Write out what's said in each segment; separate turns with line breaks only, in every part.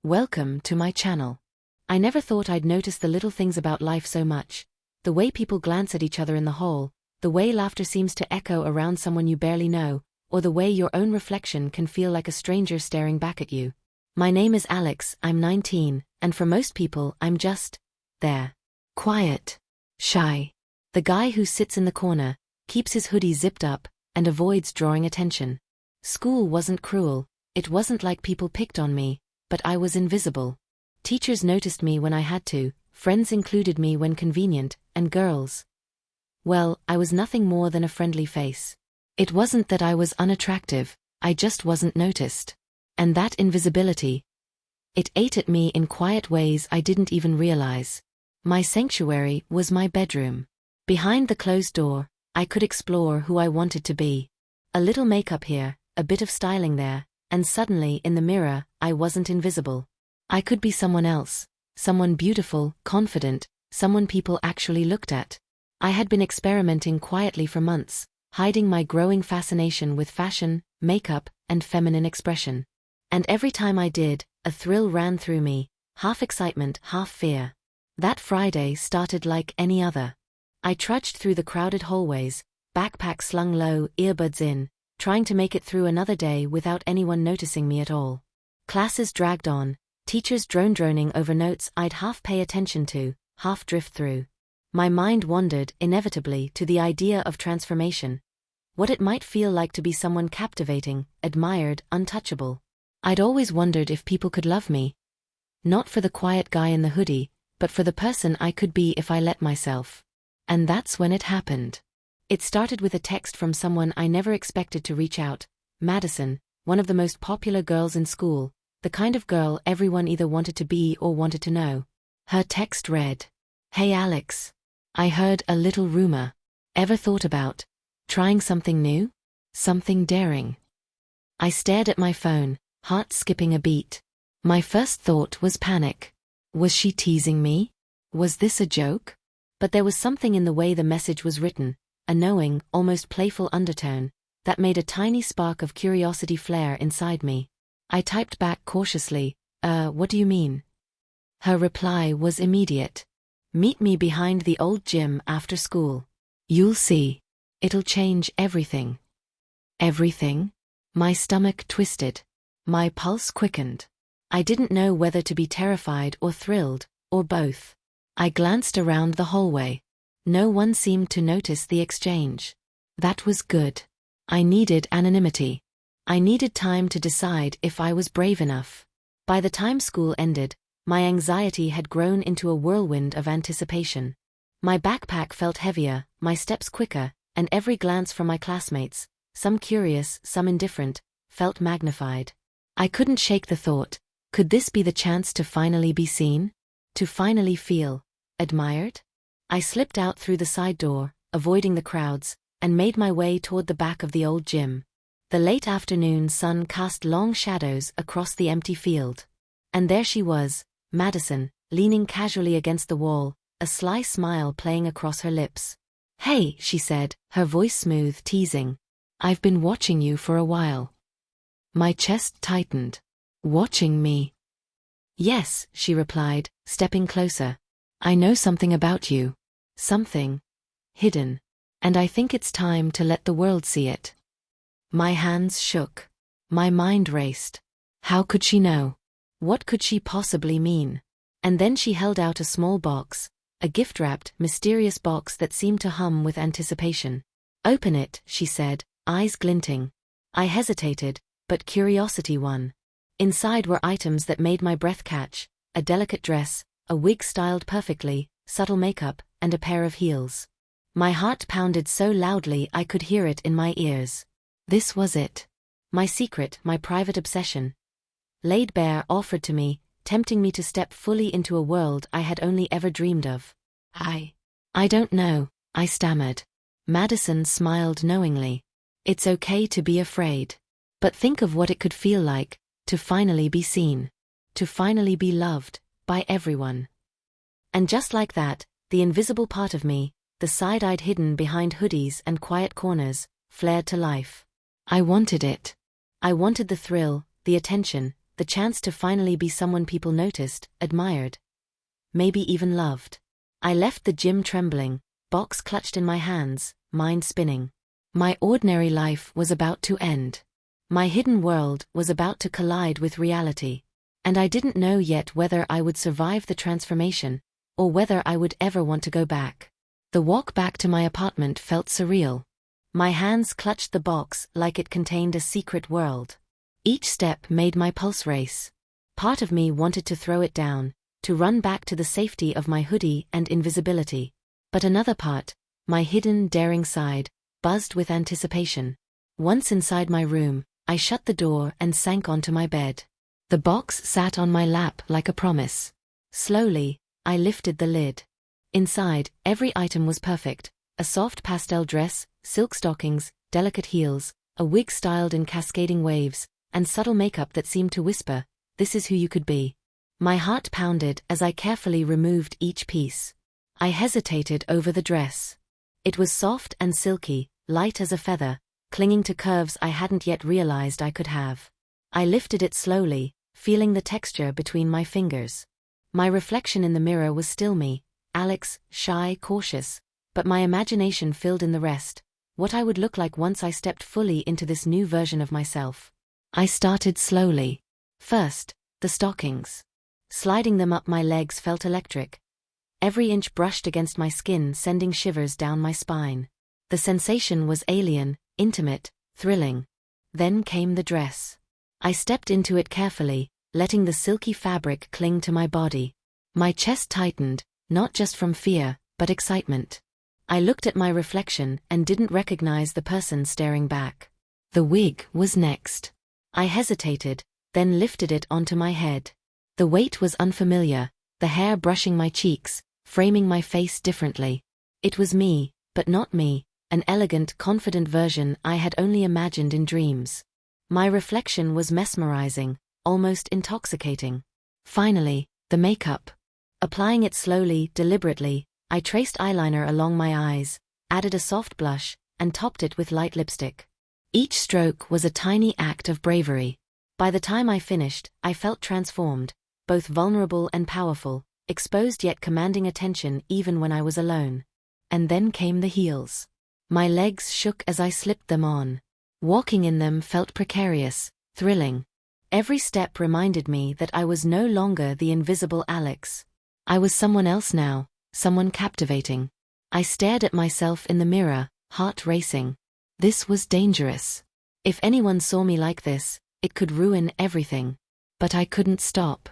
Welcome to my channel. I never thought I'd notice the little things about life so much. The way people glance at each other in the hall, the way laughter seems to echo around someone you barely know, or the way your own reflection can feel like a stranger staring back at you. My name is Alex, I'm 19, and for most people I'm just there. Quiet. Shy. The guy who sits in the corner, keeps his hoodie zipped up, and avoids drawing attention. School wasn't cruel, it wasn't like people picked on me, but I was invisible. Teachers noticed me when I had to, friends included me when convenient, and girls. Well, I was nothing more than a friendly face. It wasn't that I was unattractive, I just wasn't noticed. And that invisibility, it ate at me in quiet ways I didn't even realize. My sanctuary was my bedroom. Behind the closed door, I could explore who I wanted to be. A little makeup here, a bit of styling there, and suddenly in the mirror, I wasn't invisible. I could be someone else, someone beautiful, confident, someone people actually looked at. I had been experimenting quietly for months, hiding my growing fascination with fashion, makeup, and feminine expression. And every time I did, a thrill ran through me, half excitement, half fear. That Friday started like any other. I trudged through the crowded hallways, backpack slung low, earbuds in, trying to make it through another day without anyone noticing me at all. Classes dragged on, teachers droning over notes I'd half pay attention to, half drift through. My mind wandered, inevitably, to the idea of transformation. What it might feel like to be someone captivating, admired, untouchable. I'd always wondered if people could love me. Not for the quiet guy in the hoodie, but for the person I could be if I let myself. And that's when it happened. It started with a text from someone I never expected to reach out, Madison, one of the most popular girls in school, the kind of girl everyone either wanted to be or wanted to know. Her text read, "Hey Alex. I heard a little rumor. Ever thought about trying something new? Something daring?" I stared at my phone, heart skipping a beat. My first thought was panic. Was she teasing me? Was this a joke? But there was something in the way the message was written, a knowing, almost playful undertone, that made a tiny spark of curiosity flare inside me. I typed back cautiously, what do you mean?" Her reply was immediate. "Meet me behind the old gym after school. You'll see. It'll change everything." Everything? My stomach twisted. My pulse quickened. I didn't know whether to be terrified or thrilled, or both. I glanced around the hallway. No one seemed to notice the exchange. That was good. I needed anonymity. I needed time to decide if I was brave enough. By the time school ended, my anxiety had grown into a whirlwind of anticipation. My backpack felt heavier, my steps quicker, and every glance from my classmates, some curious, some indifferent, felt magnified. I couldn't shake the thought, could this be the chance to finally be seen? To finally feel admired? I slipped out through the side door, avoiding the crowds, and made my way toward the back of the old gym. The late afternoon sun cast long shadows across the empty field. And there she was, Madison, leaning casually against the wall, a sly smile playing across her lips. "Hey," she said, her voice smooth, teasing. "I've been watching you for a while." My chest tightened. "Watching me?" "Yes," she replied, stepping closer. "I know something about you. Something hidden. And I think it's time to let the world see it." My hands shook. My mind raced. How could she know? What could she possibly mean? And then she held out a small box, a gift-wrapped, mysterious box that seemed to hum with anticipation. "Open it," she said, eyes glinting. I hesitated, but curiosity won. Inside were items that made my breath catch, a delicate dress, a wig styled perfectly, subtle makeup, and a pair of heels. My heart pounded so loudly I could hear it in my ears. This was it. My secret, my private obsession. Laid bare, offered to me, tempting me to step fully into a world I had only ever dreamed of. I don't know," I stammered. Madison smiled knowingly. "It's okay to be afraid. But think of what it could feel like, to finally be seen. To finally be loved, by everyone." And just like that, the invisible part of me, the side I'd hidden behind hoodies and quiet corners, flared to life. I wanted it. I wanted the thrill, the attention, the chance to finally be someone people noticed, admired, maybe even loved. I left the gym trembling, box clutched in my hands, mind spinning. My ordinary life was about to end. My hidden world was about to collide with reality. And I didn't know yet whether I would survive the transformation, or whether I would ever want to go back. The walk back to my apartment felt surreal. My hands clutched the box like it contained a secret world. Each step made my pulse race. Part of me wanted to throw it down, to run back to the safety of my hoodie and invisibility. But another part, my hidden, daring side, buzzed with anticipation. Once inside my room, I shut the door and sank onto my bed. The box sat on my lap like a promise. Slowly, I lifted the lid. Inside, every item was perfect: a soft pastel dress, silk stockings, delicate heels, a wig styled in cascading waves, and subtle makeup that seemed to whisper, "This is who you could be." My heart pounded as I carefully removed each piece. I hesitated over the dress. It was soft and silky, light as a feather, clinging to curves I hadn't yet realized I could have. I lifted it slowly, feeling the texture between my fingers. My reflection in the mirror was still me, Alex, shy, cautious, but my imagination filled in the rest, what I would look like once I stepped fully into this new version of myself. I started slowly. First, the stockings. Sliding them up my legs felt electric. Every inch brushed against my skin, sending shivers down my spine. The sensation was alien, intimate, thrilling. Then came the dress. I stepped into it carefully, letting the silky fabric cling to my body. My chest tightened, not just from fear, but excitement. I looked at my reflection and didn't recognize the person staring back. The wig was next. I hesitated, then lifted it onto my head. The weight was unfamiliar, the hair brushing my cheeks, framing my face differently. It was me, but not me, an elegant, confident version I had only imagined in dreams. My reflection was mesmerizing, almost intoxicating. Finally, the makeup. Applying it slowly, deliberately, I traced eyeliner along my eyes, added a soft blush, and topped it with light lipstick. Each stroke was a tiny act of bravery. By the time I finished, I felt transformed, both vulnerable and powerful, exposed yet commanding attention even when I was alone. And then came the heels. My legs shook as I slipped them on. Walking in them felt precarious, thrilling. Every step reminded me that I was no longer the invisible Alex. I was someone else now, someone captivating. I stared at myself in the mirror, heart racing. This was dangerous. If anyone saw me like this, it could ruin everything. But I couldn't stop.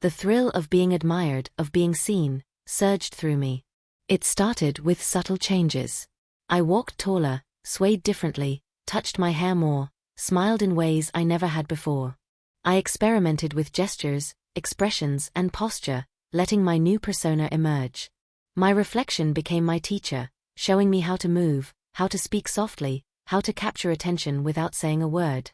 The thrill of being admired, of being seen, surged through me. It started with subtle changes. I walked taller, swayed differently, touched my hair more, smiled in ways I never had before. I experimented with gestures, expressions, and posture, letting my new persona emerge. My reflection became my teacher, showing me how to move, how to speak softly, how to capture attention without saying a word.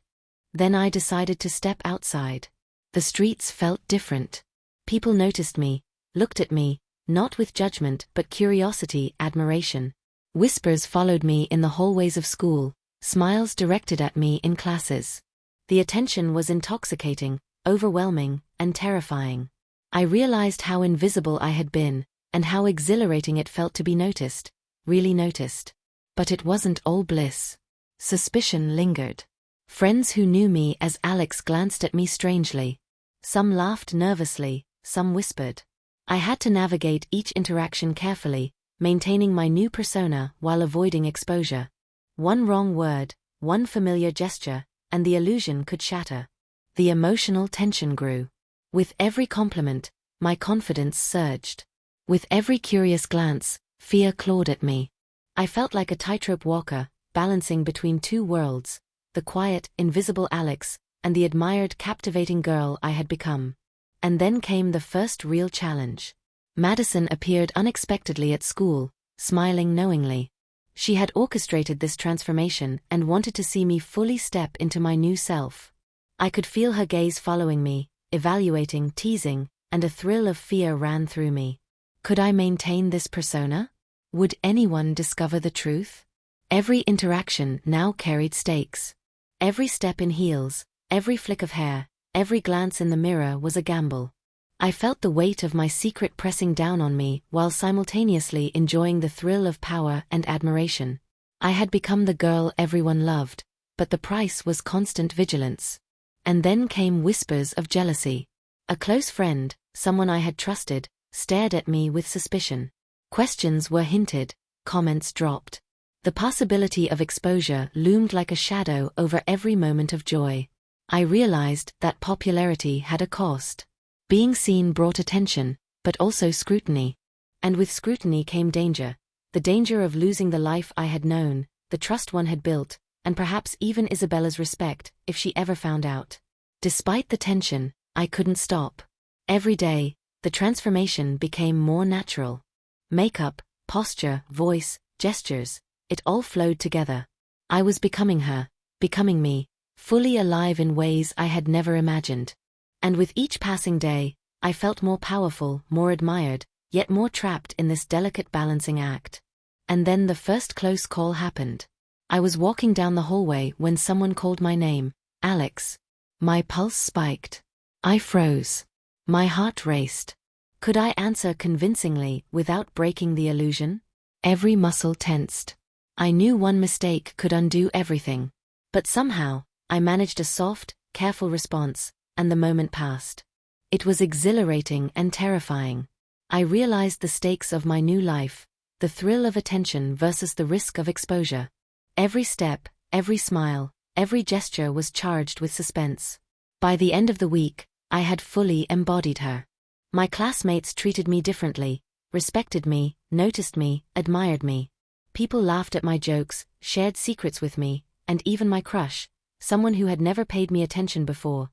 Then I decided to step outside. The streets felt different. People noticed me, looked at me, not with judgment but curiosity, admiration. Whispers followed me in the hallways of school, smiles directed at me in classes. The attention was intoxicating, overwhelming, and terrifying. I realized how invisible I had been, and how exhilarating it felt to be noticed, really noticed. But it wasn't all bliss. Suspicion lingered. Friends who knew me as Alex glanced at me strangely. Some laughed nervously, some whispered. I had to navigate each interaction carefully, maintaining my new persona while avoiding exposure. One wrong word, one familiar gesture, and the illusion could shatter. The emotional tension grew. With every compliment, my confidence surged. With every curious glance, fear clawed at me. I felt like a tightrope walker, balancing between two worlds, the quiet, invisible Alex, and the admired, captivating girl I had become. And then came the first real challenge. Madison appeared unexpectedly at school, smiling knowingly. She had orchestrated this transformation and wanted to see me fully step into my new self. I could feel her gaze following me, evaluating, teasing, and a thrill of fear ran through me. Could I maintain this persona? Would anyone discover the truth? Every interaction now carried stakes. Every step in heels, every flick of hair, Every glance in the mirror was a gamble. I felt the weight of my secret pressing down on me while simultaneously enjoying the thrill of power and admiration. I had become the girl everyone loved, but the price was constant vigilance. And then came whispers of jealousy. A close friend, someone I had trusted, stared at me with suspicion. Questions were hinted, comments dropped. The possibility of exposure loomed like a shadow over every moment of joy. I realized that popularity had a cost. Being seen brought attention, but also scrutiny. And with scrutiny came danger. The danger of losing the life I had known, the trust one had built, and perhaps even Isabella's respect, if she ever found out. Despite the tension, I couldn't stop. Every day, the transformation became more natural. Makeup, posture, voice, gestures, it all flowed together. I was becoming her, becoming me, fully alive in ways I had never imagined. And with each passing day, I felt more powerful, more admired, yet more trapped in this delicate balancing act. And then the first close call happened. I was walking down the hallway when someone called my name, Alex. My pulse spiked. I froze. My heart raced. Could I answer convincingly without breaking the illusion? Every muscle tensed. I knew one mistake could undo everything. But somehow, I managed a soft, careful response, and the moment passed. It was exhilarating and terrifying. I realized the stakes of my new life, the thrill of attention versus the risk of exposure. Every step, every smile, every gesture was charged with suspense. By the end of the week, I had fully embodied her. My classmates treated me differently, respected me, noticed me, admired me. People laughed at my jokes, shared secrets with me, and even my crush, someone who had never paid me attention before,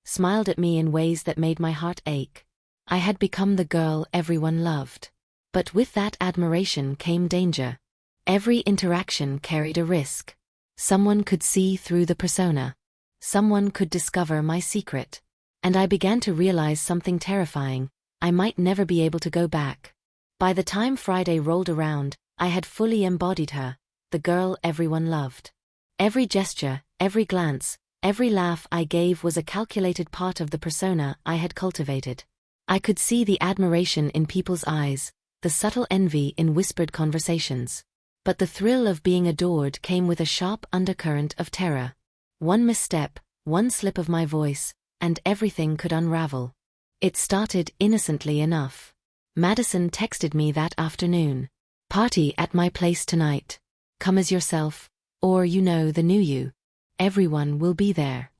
smiled at me in ways that made my heart ache. I had become the girl everyone loved. But with that admiration came danger. Every interaction carried a risk. Someone could see through the persona. Someone could discover my secret. And I began to realize something terrifying. I might never be able to go back. By the time Friday rolled around, I had fully embodied her, the girl everyone loved. Every gesture, every glance, every laugh I gave was a calculated part of the persona I had cultivated. I could see the admiration in people's eyes, the subtle envy in whispered conversations. But the thrill of being adored came with a sharp undercurrent of terror. One misstep, one slip of my voice, and everything could unravel. It started innocently enough. Madison texted me that afternoon. "Party at my place tonight. Come as yourself, or the new you. Everyone will be there."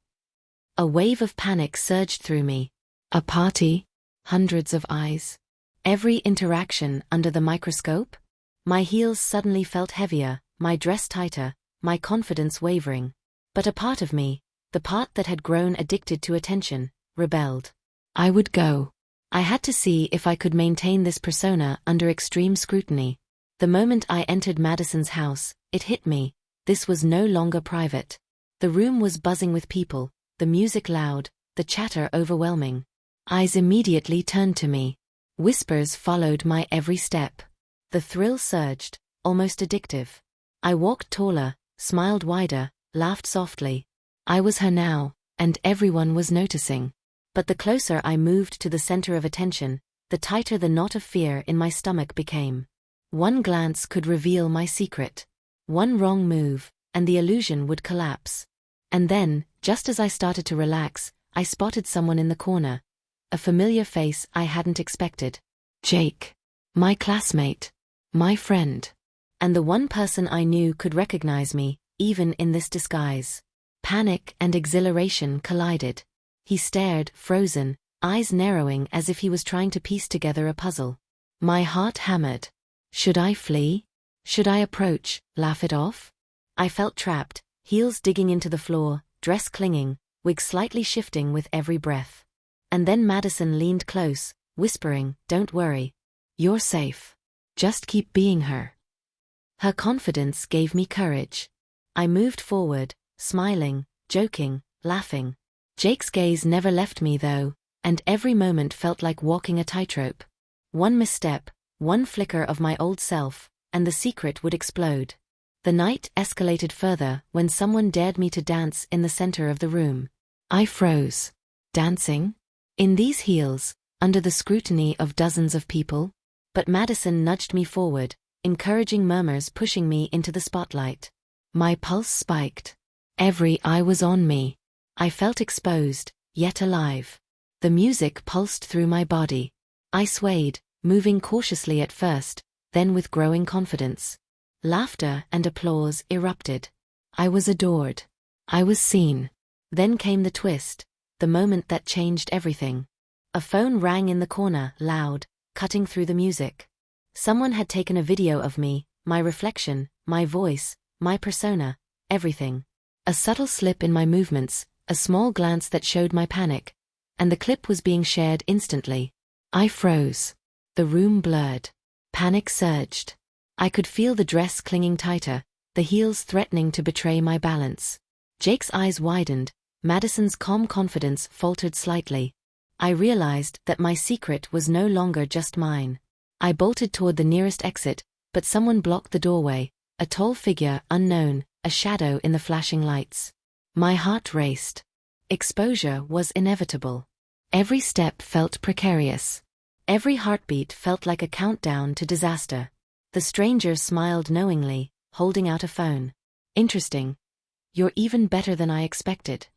A wave of panic surged through me. A party? Hundreds of eyes. Every interaction under the microscope? My heels suddenly felt heavier, my dress tighter, my confidence wavering. But a part of me, the part that had grown addicted to attention, rebelled. I would go. I had to see if I could maintain this persona under extreme scrutiny. The moment I entered Madison's house, it hit me. This was no longer private. The room was buzzing with people, the music loud, the chatter overwhelming. Eyes immediately turned to me. Whispers followed my every step. The thrill surged, almost addictive. I walked taller, smiled wider, laughed softly. I was her now, and everyone was noticing. But the closer I moved to the center of attention, the tighter the knot of fear in my stomach became. One glance could reveal my secret. One wrong move, and the illusion would collapse. And then, just as I started to relax, I spotted someone in the corner. A familiar face I hadn't expected. Jake. My classmate. My friend. And the one person I knew could recognize me, even in this disguise. Panic and exhilaration collided. He stared, frozen, eyes narrowing as if he was trying to piece together a puzzle. My heart hammered. Should I flee? Should I approach, laugh it off? I felt trapped, heels digging into the floor, dress clinging, wig slightly shifting with every breath. And then Madison leaned close, whispering, "Don't worry. You're safe. Just keep being her." Her confidence gave me courage. I moved forward, smiling, joking, laughing. Jake's gaze never left me though, and every moment felt like walking a tightrope. One misstep, one flicker of my old self, and the secret would explode. The night escalated further when someone dared me to dance in the center of the room. I froze. Dancing? In these heels, under the scrutiny of dozens of people? But Madison nudged me forward, encouraging murmurs pushing me into the spotlight. My pulse spiked. Every eye was on me. I felt exposed, yet alive. The music pulsed through my body. I swayed, moving cautiously at first, then with growing confidence. Laughter and applause erupted. I was adored. I was seen. Then came the twist, the moment that changed everything. A phone rang in the corner, loud, cutting through the music. Someone had taken a video of me, my reflection, my voice, my persona, everything. A subtle slip in my movements, a small glance that showed my panic, and the clip was being shared instantly. I froze. The room blurred. Panic surged. I could feel the dress clinging tighter, the heels threatening to betray my balance. Jake's eyes widened, Madison's calm confidence faltered slightly. I realized that my secret was no longer just mine. I bolted toward the nearest exit, but someone blocked the doorway, a tall figure, unknown, a shadow in the flashing lights. My heart raced. Exposure was inevitable. Every step felt precarious. Every heartbeat felt like a countdown to disaster. The stranger smiled knowingly, holding out a phone. Interesting. You're even better than I expected.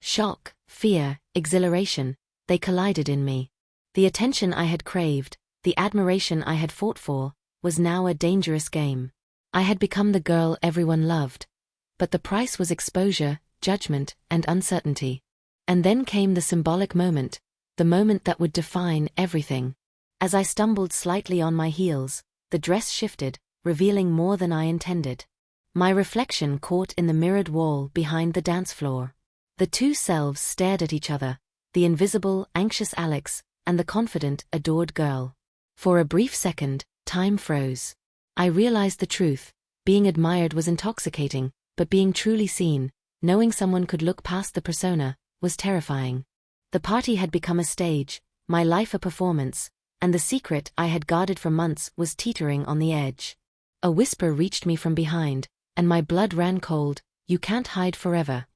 Shock, fear, exhilaration, they collided in me. The attention I had craved, the admiration I had fought for, was now a dangerous game. I had become the girl everyone loved. But the price was exposure, judgment, and uncertainty. And then came the symbolic moment, the moment that would define everything. As I stumbled slightly on my heels, the dress shifted, revealing more than I intended. My reflection caught in the mirrored wall behind the dance floor. The two selves stared at each other, the invisible, anxious Alex, and the confident, adored girl. For a brief second, time froze. I realized the truth. Being admired was intoxicating, but being truly seen, knowing someone could look past the persona, was terrifying. The party had become a stage, my life a performance, and the secret I had guarded for months was teetering on the edge. A whisper reached me from behind, and my blood ran cold. You can't hide forever.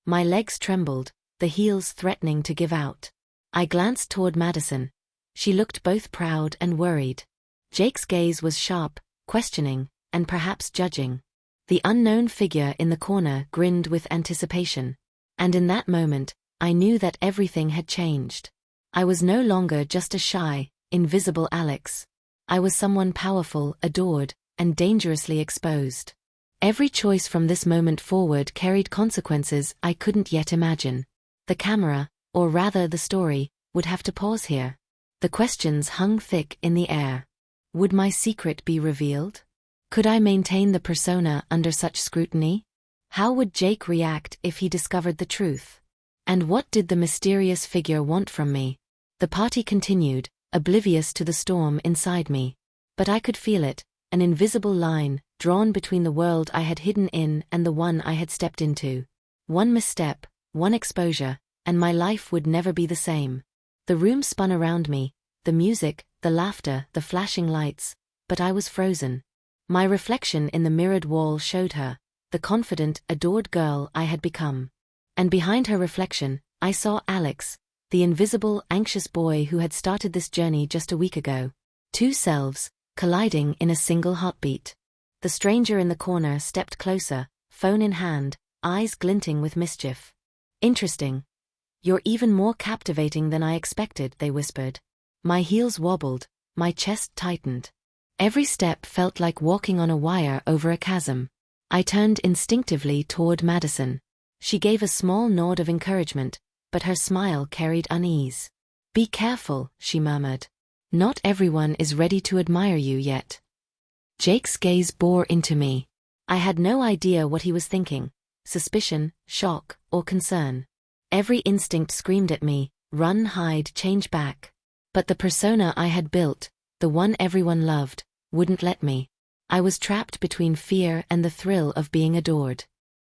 My legs trembled, the heels threatening to give out. I glanced toward Madison. She looked both proud and worried. Jake's gaze was sharp, questioning, and perhaps judging. The unknown figure in the corner grinned with anticipation. And in that moment, I knew that everything had changed. I was no longer just a shy, invisible Alex. I was someone powerful, adored, and dangerously exposed. Every choice from this moment forward carried consequences I couldn't yet imagine. The camera, or rather the story, would have to pause here. The questions hung thick in the air. Would my secret be revealed? Could I maintain the persona under such scrutiny? How would Jake react if he discovered the truth? And what did the mysterious figure want from me? The party continued, oblivious to the storm inside me. But I could feel it, an invisible line, drawn between the world I had hidden in and the one I had stepped into. One misstep, one exposure, and my life would never be the same. The room spun around me, the music, the laughter, the flashing lights, but I was frozen. My reflection in the mirrored wall showed her, the confident, adored girl I had become. And behind her reflection, I saw Alex, the invisible, anxious boy who had started this journey just a week ago. Two selves, colliding in a single heartbeat. The stranger in the corner stepped closer, phone in hand, eyes glinting with mischief. Interesting. You're even more captivating than I expected, they whispered. My heels wobbled, my chest tightened. Every step felt like walking on a wire over a chasm. I turned instinctively toward Madison. She gave a small nod of encouragement, but her smile carried unease. Be careful, she murmured. Not everyone is ready to admire you yet. Jake's gaze bore into me. I had no idea what he was thinking, suspicion, shock, or concern. Every instinct screamed at me, run, hide, change back. But the persona I had built, the one everyone loved, wouldn't let me. I was trapped between fear and the thrill of being adored.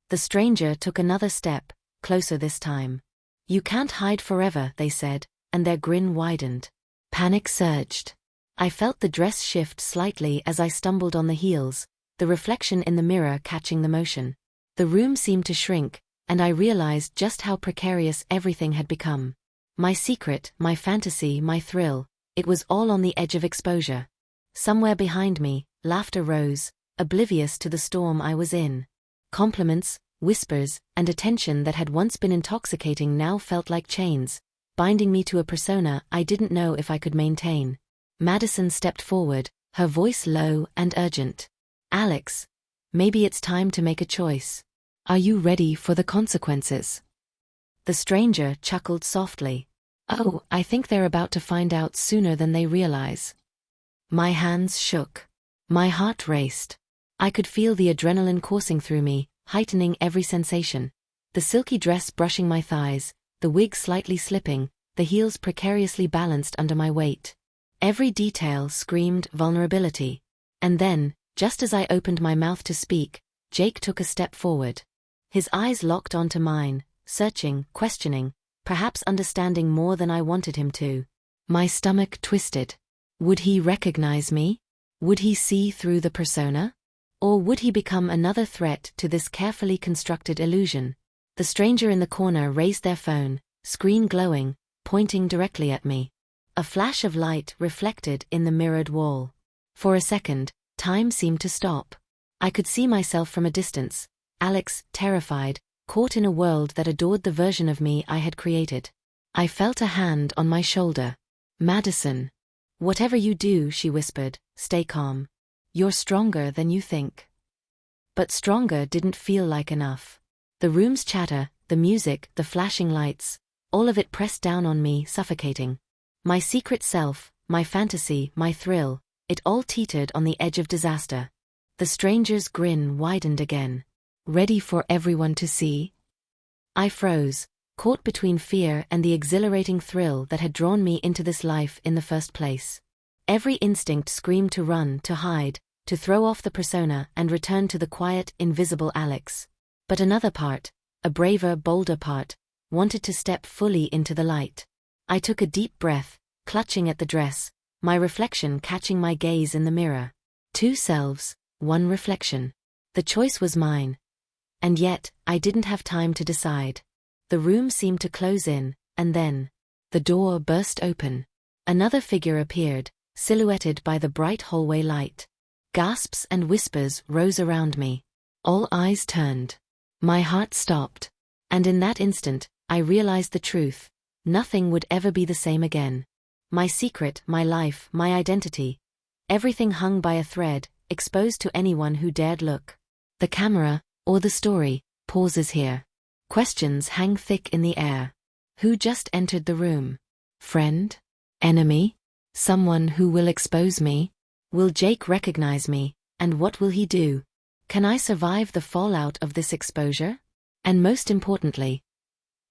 The stranger took another step, closer this time. You can't hide forever, they said, and their grin widened. Panic surged. I felt the dress shift slightly as I stumbled on the heels, the reflection in the mirror catching the motion. The room seemed to shrink, and I realized just how precarious everything had become. My secret, my fantasy, my thrill, it was all on the edge of exposure. Somewhere behind me, laughter rose, oblivious to the storm I was in. Compliments, whispers, and attention that had once been intoxicating now felt like chains, binding me to a persona I didn't know if I could maintain. Madison stepped forward, her voice low and urgent. "Alex, maybe it's time to make a choice. Are you ready for the consequences?" The stranger chuckled softly. "Oh, I think they're about to find out sooner than they realize." My hands shook. My heart raced. I could feel the adrenaline coursing through me, heightening every sensation. The silky dress brushing my thighs, the wig slightly slipping, the heels precariously balanced under my weight. Every detail screamed vulnerability. And then, just as I opened my mouth to speak, Jake took a step forward. His eyes locked onto mine, searching, questioning, perhaps understanding more than I wanted him to. My stomach twisted. Would he recognize me? Would he see through the persona? Or would he become another threat to this carefully constructed illusion? The stranger in the corner raised their phone, screen glowing, pointing directly at me. A flash of light reflected in the mirrored wall. For a second, time seemed to stop. I could see myself from a distance, Alex, terrified, caught in a world that adored the version of me I had created. I felt a hand on my shoulder. "Madison. Whatever you do," she whispered, "stay calm. You're stronger than you think." But stronger didn't feel like enough. The room's chatter, the music, the flashing lights, all of it pressed down on me, suffocating. My secret self, my fantasy, my thrill, it all teetered on the edge of disaster. The stranger's grin widened again. "Ready for everyone to see?" I froze, caught between fear and the exhilarating thrill that had drawn me into this life in the first place. Every instinct screamed to run, to hide, to throw off the persona and return to the quiet, invisible Alex. But another part, a braver, bolder part, wanted to step fully into the light. I took a deep breath, clutching at the dress, my reflection catching my gaze in the mirror. Two selves, one reflection. The choice was mine. And yet, I didn't have time to decide. The room seemed to close in, and then, the door burst open. Another figure appeared, silhouetted by the bright hallway light. Gasps and whispers rose around me. All eyes turned. My heart stopped. And in that instant, I realized the truth. Nothing would ever be the same again. My secret, my life, my identity. Everything hung by a thread, exposed to anyone who dared look. The camera, or the story, pauses here. Questions hang thick in the air. Who just entered the room? Friend? Enemy? Someone who will expose me? Will Jake recognize me, and what will he do? Can I survive the fallout of this exposure? And most importantly,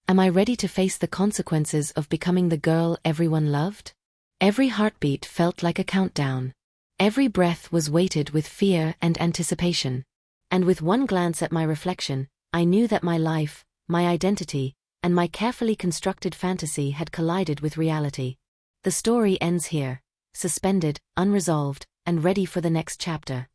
am I ready to face the consequences of becoming the girl everyone loved? Every heartbeat felt like a countdown. Every breath was weighted with fear and anticipation. And with one glance at my reflection, I knew that my life, my identity, and my carefully constructed fantasy had collided with reality. The story ends here, suspended, unresolved, and ready for the next chapter.